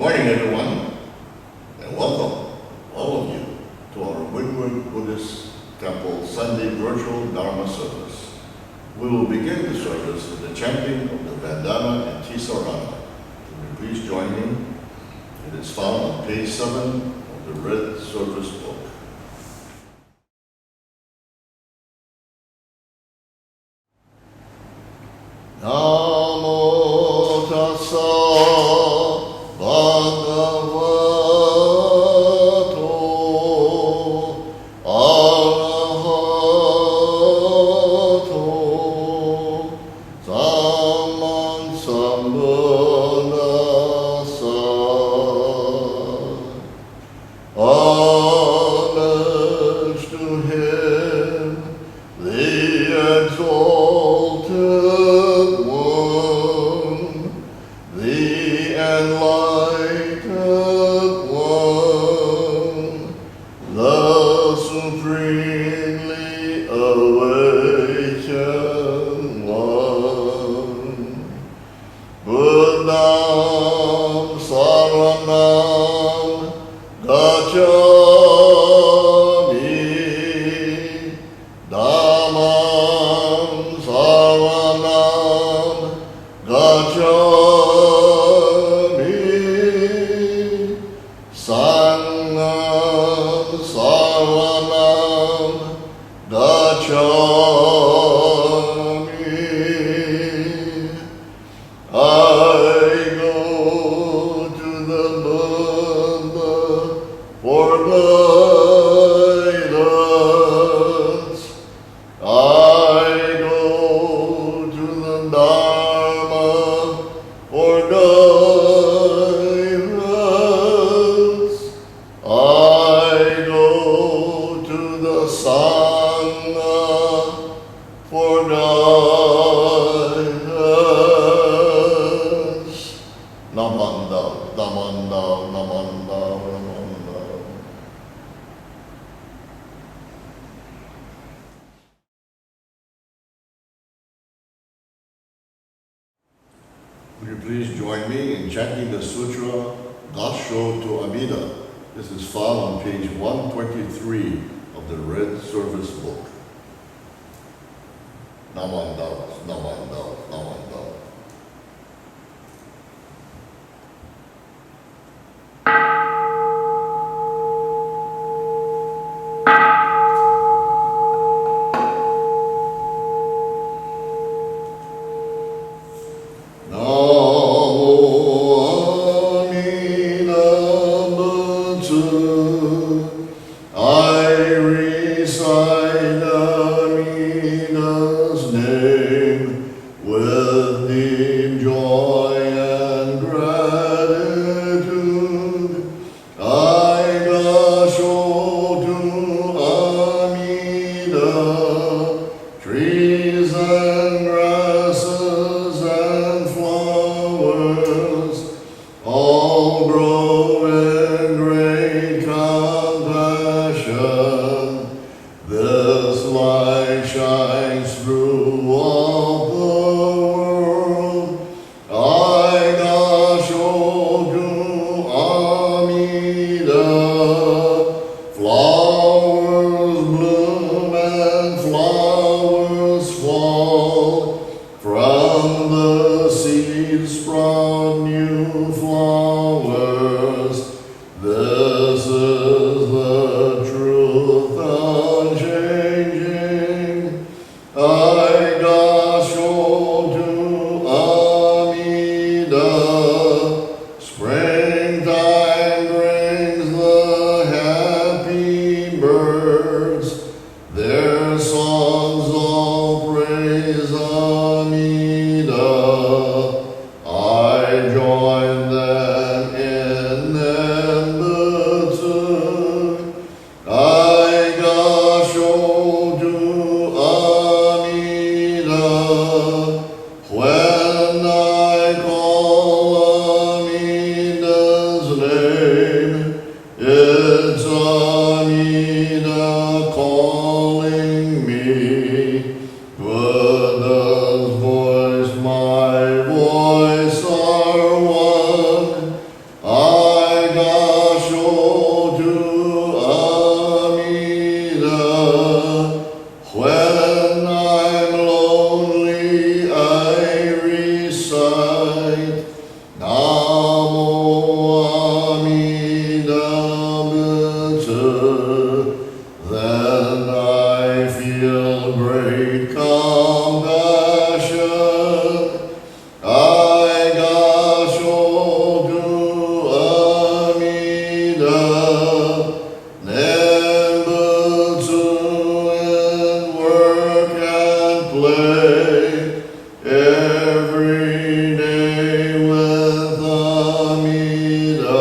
morning, everyone, and welcome, all of you, to our Windward Buddhist Temple Sunday virtual Dharma service. We will begin the service with the chanting of the Vandana Ti-Sarana. Will you please join me? It is found on page 7 of the Red Service Book. Namo tassa bhagavato arahato sammasambuddhassa. Homage to him, the exalted one, the enlightened one, the supremely awakened one. Buddham saranam gacchami, Dhammam saranam gacchami, Sangham saranam gacchami. I go to the Buddha for guidance. I go to the Dharma for guidance. I go to the Sangha for guidance. Namanda, namanda, namanda, namanda. Would you please join me in chanting the Sutra, Gassho to Amida? This is found on page 123 of the Red Service Book. Namanda, namanda, namanda. This light shines through all the world. every day with Amida,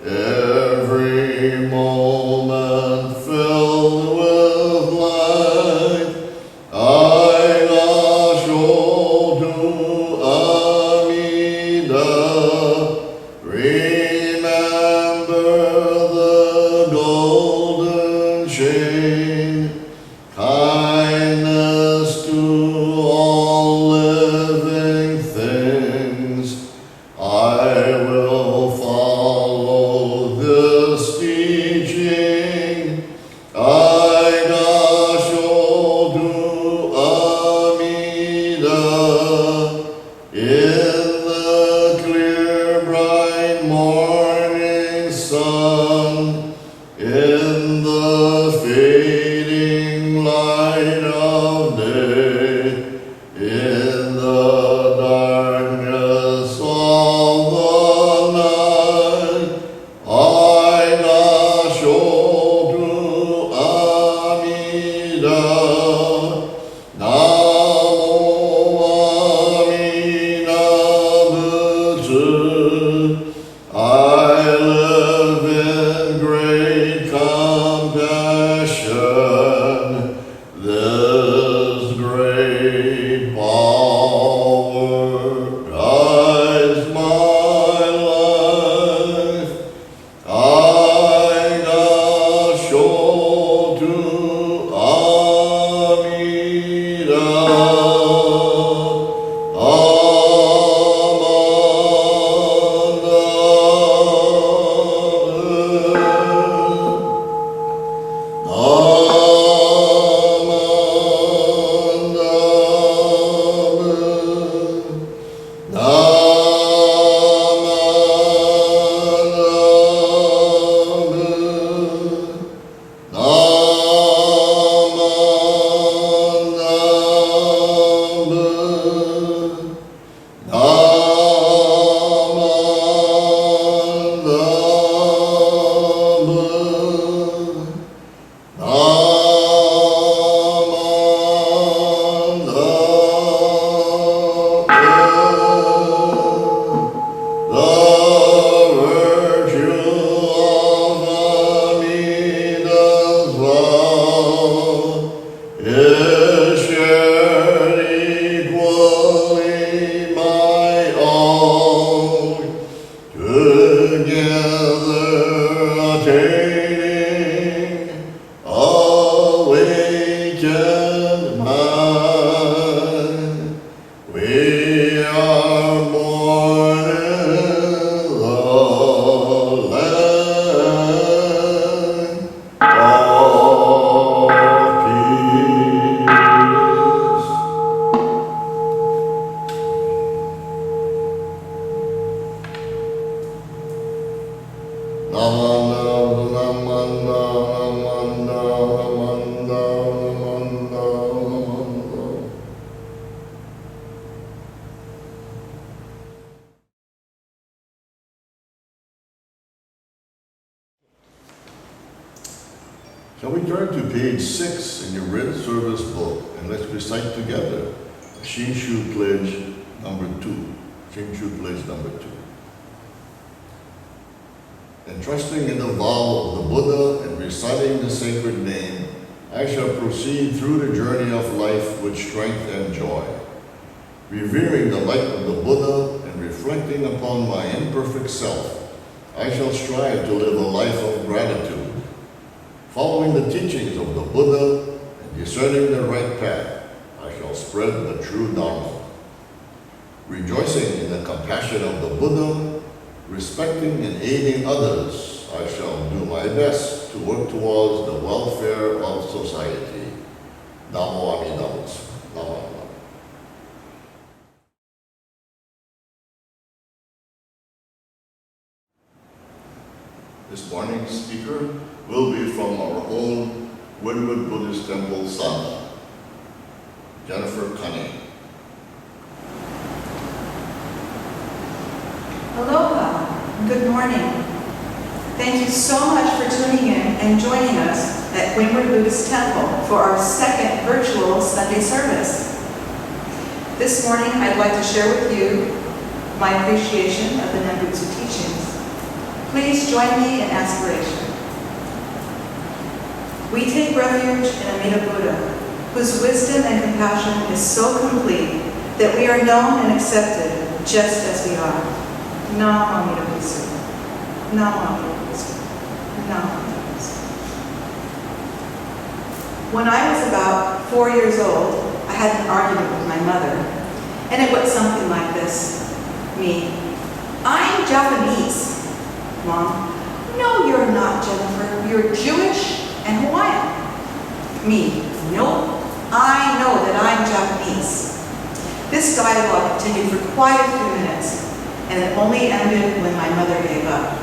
every moment filled with light. I Gassho to Amida, remember the golden chain, kindness to all living things. I will follow this teaching. I Gassho to Amida, in the clear bright morning sun, in the fading light of day, in the darkness of the night. I Gassho to Amida. Namo Amida Betsuin. I live in great compassion. This great power guides my life. I Gassho to Amida. Shall we turn to page 6 in your red service book and let's recite together Shinshu Pledge number 2. Shinshu Pledge number 2. Entrusting in the vow of the Buddha and reciting the sacred name, I shall proceed through the journey of life with strength and joy. Revering the light of the Buddha and reflecting upon my imperfect self, I shall strive to live a life of gratitude. Following the teachings of the Buddha and discerning the right path, I shall spread the true Dharma. Rejoicing in the compassion of the Buddha, respecting and aiding others, I shall do my best to work towards the welfare of society. Namo Amida Betsuin. Namo Amida. This morning's speaker will be from our own Windward Buddhist Temple, Sana, Jennifer Kane. Aloha, good morning. Thank you so much for tuning in and joining us at Windward Buddhist Temple for our second virtual Sunday service. This morning, I'd like to share with you my appreciation of the Nembutsu teachings. Please join me in aspiration. We take refuge in Amida Buddha, whose wisdom and compassion is so complete that we are known and accepted just as we are. Nam Amida Buddha. Nam Amida Buddha. Nam Amida Buddha. When I was about 4 years old, I had an argument with my mother, and it went something like this. Me, I'm Japanese. Mom, no, you're not, Jennifer. You're Jewish and Hawaiian. Me, nope, I know that I'm Japanese. This dialogue continued for quite a few minutes, and it only ended when my mother gave up.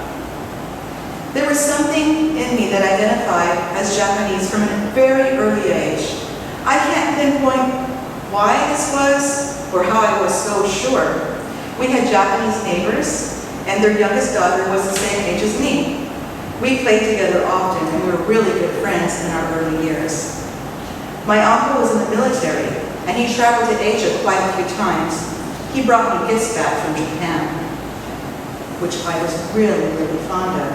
There was something in me that identified as Japanese from a very early age. I can't pinpoint why this was or how I was so sure. We had Japanese neighbors, and their youngest daughter was the same age as me. We played together often, and we were really good friends in our early years. My uncle was in the military, and he traveled to Asia quite a few times. He brought me gifts back from Japan, which I was really, really fond of.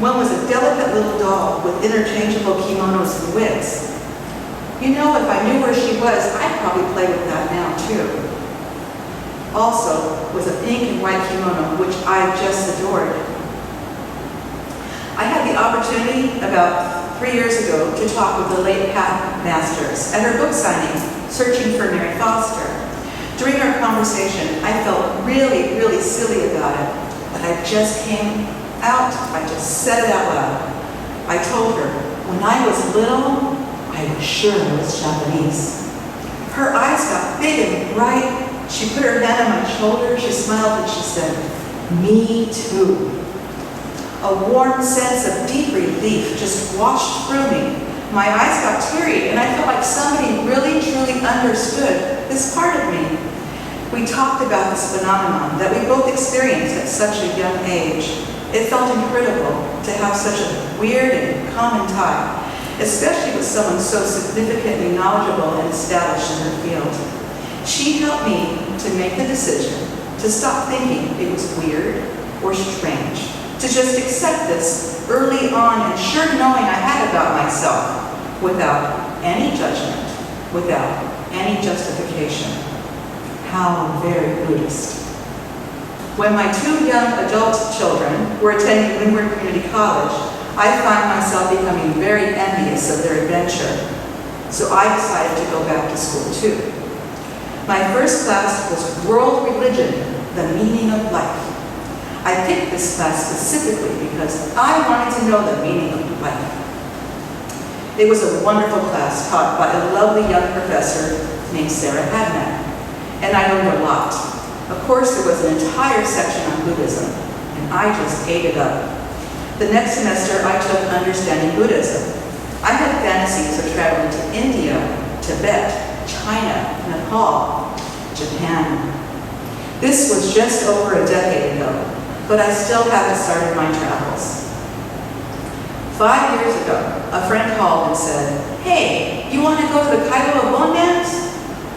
One was a delicate little doll with interchangeable kimonos and wigs. You know, if I knew where she was, I'd probably play with that now, too. Also was a pink and white kimono, which I just adored. I had the opportunity about 3 years ago to talk with the late Pat Masters at her book signing, Searching for Mary Foster. During our conversation, I felt really, really silly about it, but I just came out, I just said it out loud. I told her, when I was little, I was sure I was Japanese. Her eyes got big and bright. She put her hand on my shoulder, she smiled and she said, me too. A warm sense of deep relief just washed through me. My eyes got teary and I felt like somebody really, truly understood this part of me. We talked about this phenomenon that we both experienced at such a young age. It felt incredible to have such a weird and common tie, especially with someone so significantly knowledgeable and established in her field. She helped me to make the decision to stop thinking it was weird or strange, to just accept this early on and sure knowing I had about myself without any judgment, without any justification. How very Buddhist. When my 2 young adult children were attending Windward Community College, I found myself becoming very envious of their adventure. So I decided to go back to school too. My first class was World Religion, the Meaning of Life. I picked this class specifically because I wanted to know the meaning of life. It was a wonderful class taught by a lovely young professor named Sarah Hadman, and I learned a lot. Of course, there was an entire section on Buddhism, and I just ate it up. The next semester, I took Understanding Buddhism. I had fantasies of traveling to India, Tibet, China, Nepal, Japan. This was just over a decade ago, but I still haven't started my travels. 5 years ago, a friend called and said, hey, you want to go to the Kailua bone dance?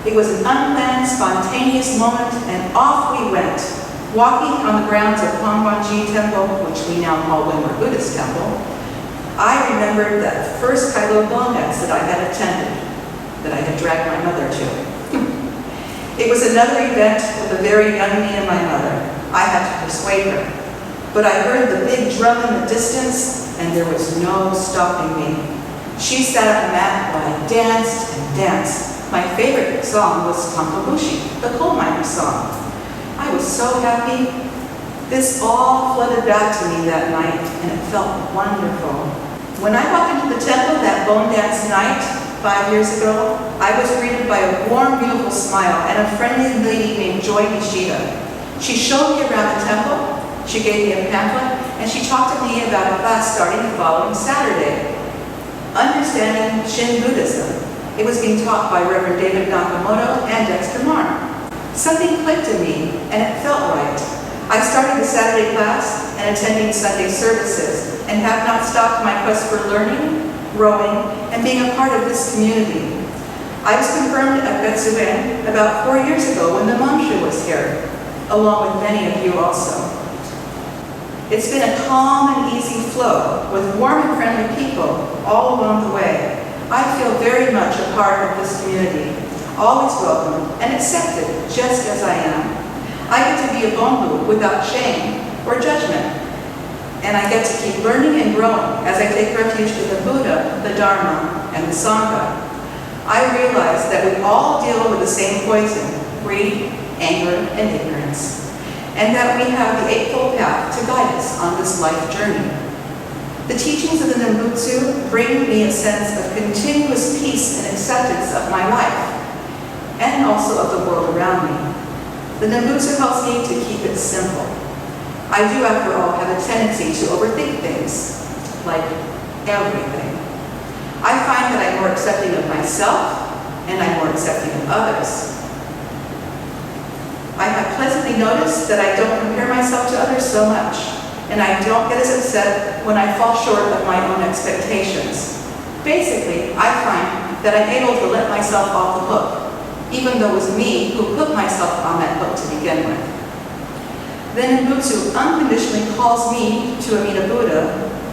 It was an unplanned, spontaneous moment, and off we went, walking on the grounds of Hongwanji Temple, which we now call Windward Buddhist Temple. I remembered that first Kailua bone dance that I had attended, that I had dragged my mother to. It was another event with a very young me and my mother. I had to persuade her. But I heard the big drum in the distance, and there was no stopping me. She sat on the mat while I danced and danced. My favorite song was Kankobushi, the coal miner's song. I was so happy. This all flooded back to me that night, and it felt wonderful. When I walked into the temple that bone dance night, 5 years ago, I was greeted by a warm, beautiful smile and a friendly lady named Joy Nishida. She showed me around the temple, she gave me a pamphlet, and she talked to me about a class starting the following Saturday. Understanding Shin Buddhism. It was being taught by Reverend David Nakamoto and Dexter Marr. Something clicked in me, and it felt right. I started the Saturday class and attending Sunday services, and have not stopped my quest for learning, growing, and being a part of this community. I was confirmed at Betsuin about 4 years ago when the Shinshu was here, along with many of you also. It's been a calm and easy flow with warm and friendly people all along the way. I feel very much a part of this community, always welcome and accepted just as I am. I get to be a bonbu without shame or judgment, and I get to keep learning and growing as I take refuge in the Buddha, the Dharma, and the Sangha. I realize that we all deal with the same poison, greed, anger, and ignorance, and that we have the Eightfold Path to guide us on this life journey. The teachings of the Nembutsu bring me a sense of continuous peace and acceptance of my life, and also of the world around me. The Nembutsu helps me to keep it simple. I do, after all, have a tendency to overthink things, like everything. I find that I'm more accepting of myself, and I'm more accepting of others. I have pleasantly noticed that I don't compare myself to others so much, and I don't get as upset when I fall short of my own expectations. Basically, I find that I'm able to let myself off the hook, even though it was me who put myself on that hook to begin with. The Nembutsu unconditionally calls me to Amida Buddha,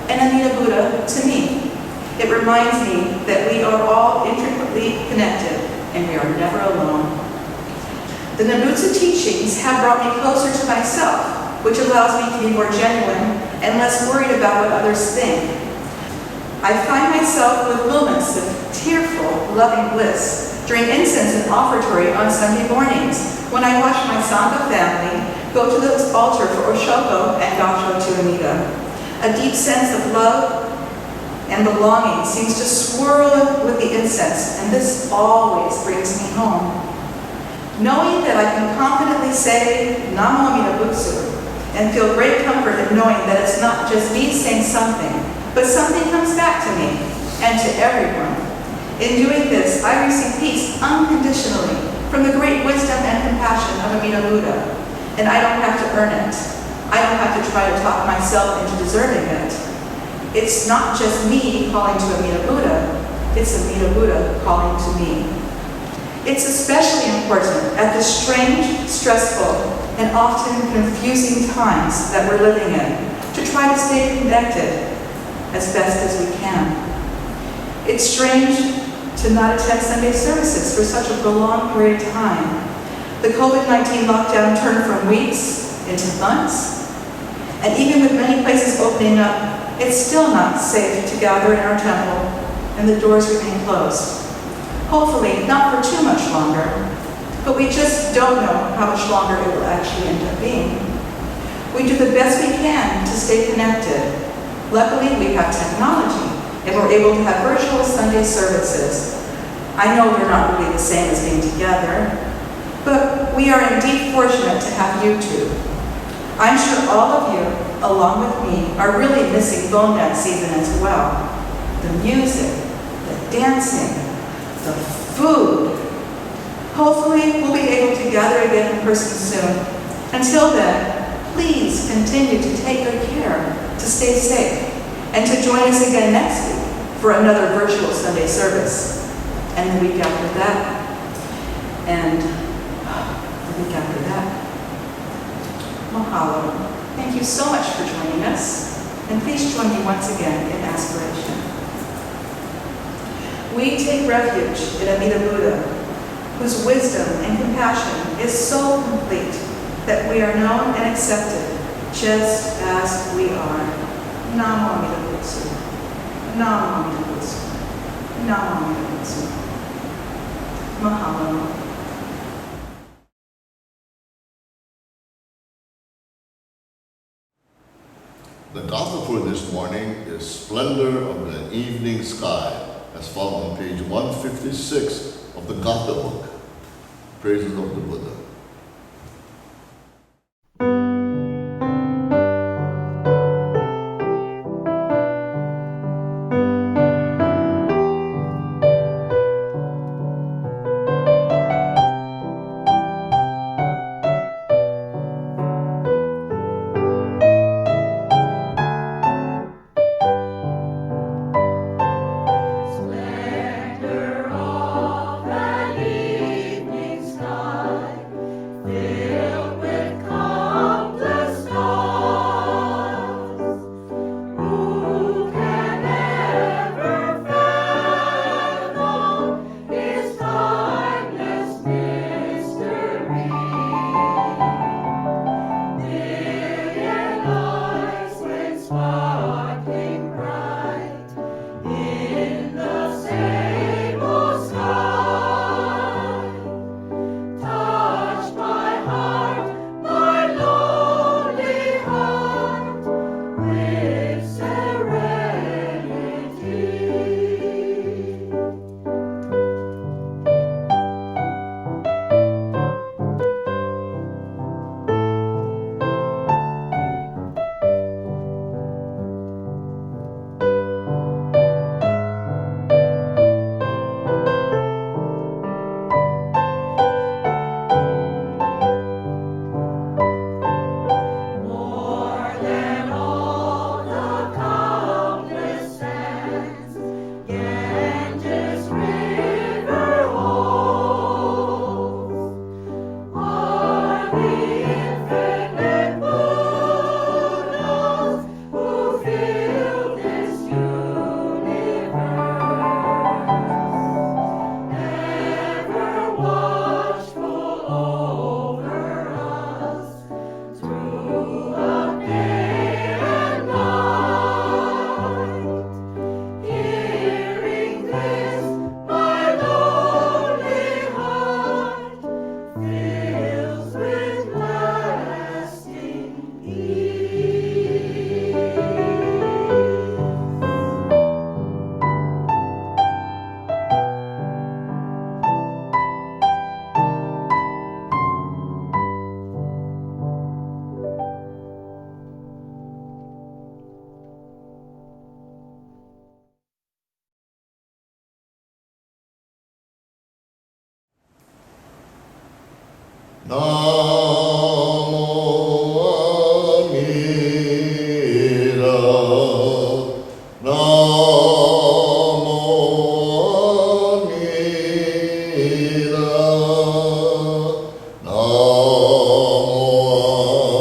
and Amida Buddha to me. It reminds me that we are all intricately connected, and we are never alone. The Nembutsu teachings have brought me closer to myself, which allows me to be more genuine and less worried about what others think. I find myself with moments of tearful, loving bliss during incense and offertory on Sunday mornings, when I watch my Sangha family go to the altar for Oshoko and Gassho to Amida. A deep sense of love and belonging seems to swirl with the incense, and this always brings me home. Knowing that I can confidently say Namo Amida Butsu and feel great comfort in knowing that it's not just me saying something, but something comes back to me and to everyone. In doing this, I receive peace unconditionally from the great wisdom and compassion of Amida Buddha, and I don't have to earn it. I don't have to try to talk myself into deserving it. It's not just me calling to Amida Buddha, it's Amida Buddha calling to me. It's especially important at the strange, stressful, and often confusing times that we're living in to try to stay connected as best as we can. It's strange to not attend Sunday services for such a prolonged period of time. The COVID-19 lockdown turned from weeks into months, and even with many places opening up, it's still not safe to gather in our temple, and the doors remain closed. Hopefully, not for too much longer, but we just don't know how much longer it will actually end up being. We do the best we can to stay connected. Luckily, we have technology, and we're able to have virtual Sunday services. I know they're not really the same as being together, but we are indeed fortunate to have YouTube. I'm sure all of you, along with me, are really missing bone dance season as well. The music, the dancing, the food. Hopefully, we'll be able to gather again in person soon. Until then, please continue to take good care, to stay safe, and to join us again next week for another virtual Sunday service. And the week after that, and the week after that. Mahalo. Thank you so much for joining us, and please join me once again in aspiration. We take refuge in Amida Buddha, whose wisdom and compassion is so complete that we are known and accepted just as we are. Namo Amida Butsu. Namo Amida Butsu. Namo Amida Butsu. Mahalo. The Gatha for this morning is Splendor of the Evening Sky, as found on page 156 of the Gatha book, Praises of the Buddha. Splendor of the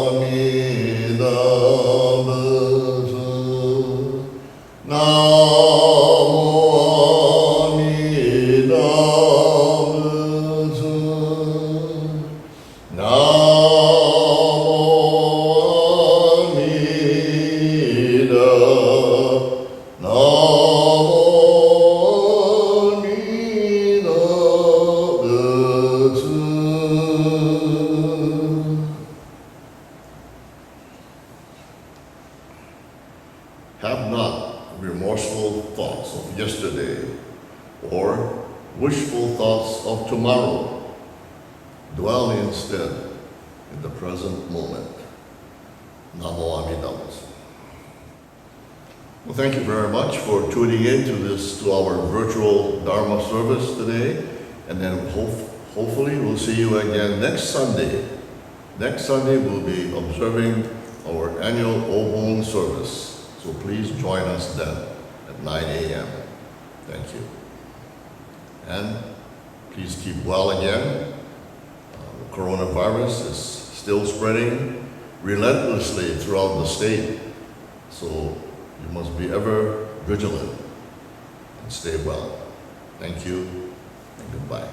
Amida Betsuin. Namo Amida Betsuin. Namo Amida. Namo Amida Betsuin. Have not remorseful thoughts of yesterday or wishful thoughts of tomorrow. Dwell instead in the present moment. Namo Amida Betsuin. Well, thank you very much for tuning in to our virtual Dharma service today. And then hopefully we'll see you again next Sunday. Next Sunday we'll be observing our annual Oahu service. So please join us then at 9 a.m. Thank you. And please keep well again. The coronavirus is still spreading relentlessly throughout the state. So you must be ever vigilant and stay well. Thank you and goodbye.